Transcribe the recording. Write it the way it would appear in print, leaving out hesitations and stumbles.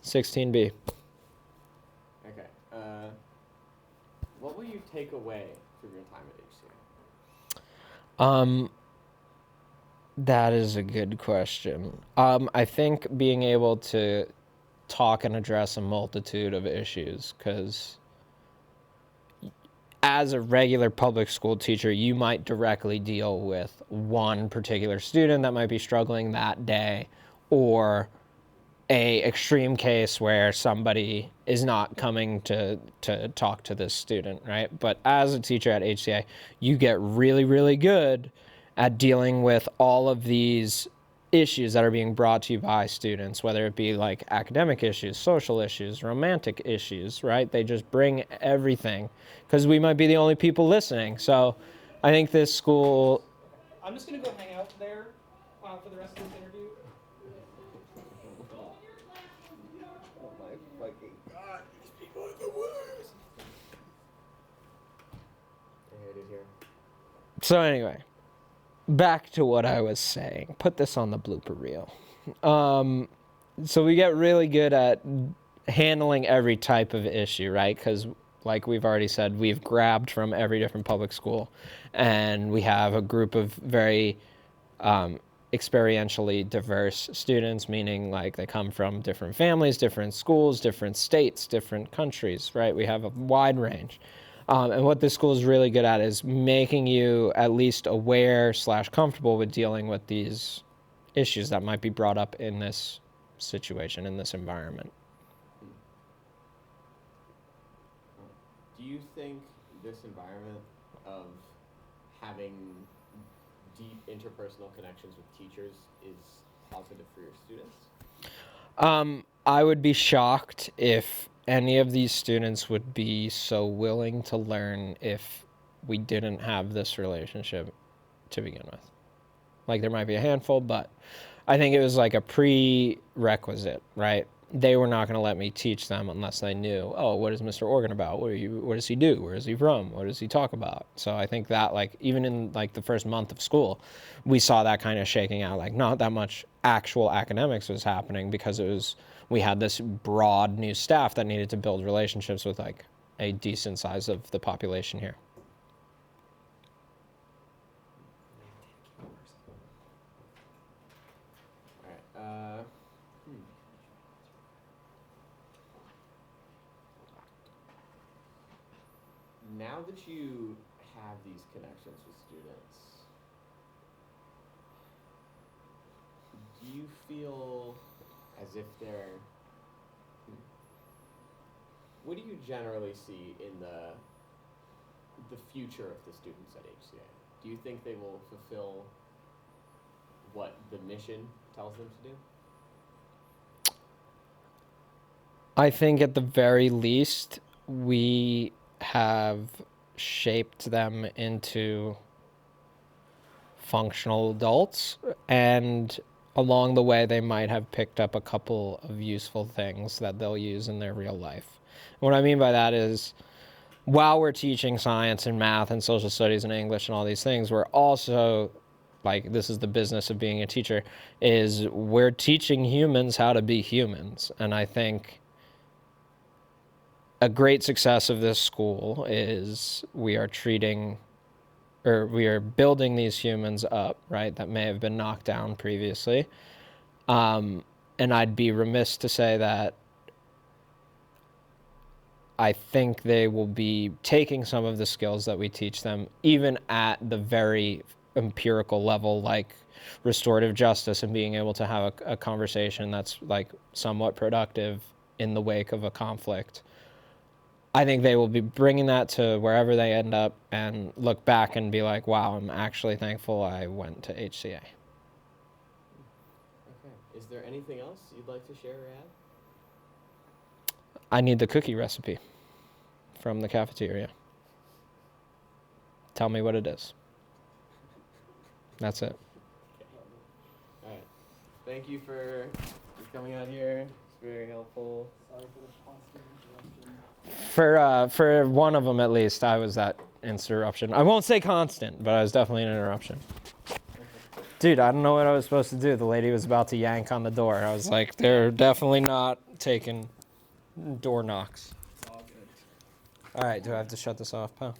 16B. Okay. What will you take away from your time at HCA? That is a good question. I think being able to talk and address a multitude of issues, because as a regular public school teacher, you might directly deal with one particular student that might be struggling that day, or a extreme case where somebody is not coming to talk to this student, right? But as a teacher at HCA, you get really, really good at dealing with all of these issues that are being brought to you by students, whether it be like academic issues, social issues, romantic issues, right? They just bring everything because we might be the only people listening. So I think this school... I'm just going to go hang out there for the rest of this interview. Oh my fucking god, these people are the worst. I hate it here. So anyway, back to what I was saying. Put this on the blooper reel. So we get really good at handling every type of issue, right? Because like we've already said, we've grabbed from every different public school, and we have a group of very experientially diverse students, meaning like they come from different families, different schools, different states, different countries, right? We have a wide range. And what this school is really good at is making you at least aware / comfortable with dealing with these issues that might be brought up in this situation, in this environment. Do you think this environment of having deep interpersonal connections with teachers is positive for your students? I would be shocked if any of these students would be so willing to learn if we didn't have this relationship to begin with. Like, there might be a handful, but I think it was like a prerequisite, right? They were not going to let me teach them unless they knew, oh, what is Mr. Organ about? What does he do? Where is he from? What does he talk about? So I think that, like, even in like the first month of school, we saw that kind of shaking out. Like, not that much actual academics was happening because we had this broad new staff that needed to build relationships with like a decent size of the population here. Now that you have these connections with students, do you feel as if they're... What do you generally see in the future of the students at HCA? Do you think they will fulfill what the mission tells them to do? I think at the very least, we have shaped them into functional adults, and along the way they might have picked up a couple of useful things that they'll use in their real life. What I mean by that is, while we're teaching science and math and social studies and English and all these things, we're also, like, this is the business of being a teacher, is we're teaching humans how to be humans. And I think a great success of this school is we are building these humans up, right, that may have been knocked down previously. And I'd be remiss to say that I think they will be taking some of the skills that we teach them, even at the very empirical level, like restorative justice and being able to have a conversation that's like somewhat productive in the wake of a conflict. I think they will be bringing that to wherever they end up and look back and be like, wow, I'm actually thankful I went to HCA. Okay. Is there anything else you'd like to share or add? I need the cookie recipe from the cafeteria. Tell me what it is. That's it. Okay. All right. Thank you for coming out here. It's very helpful. Sorry for the constant interruption. For one of them at least, I was that interruption. I won't say constant, but I was definitely an interruption. Dude, I don't know what I was supposed to do. The lady was about to yank on the door. I was like, they're definitely not taking door knocks. It's all good. All right, do I have to shut this off, pal?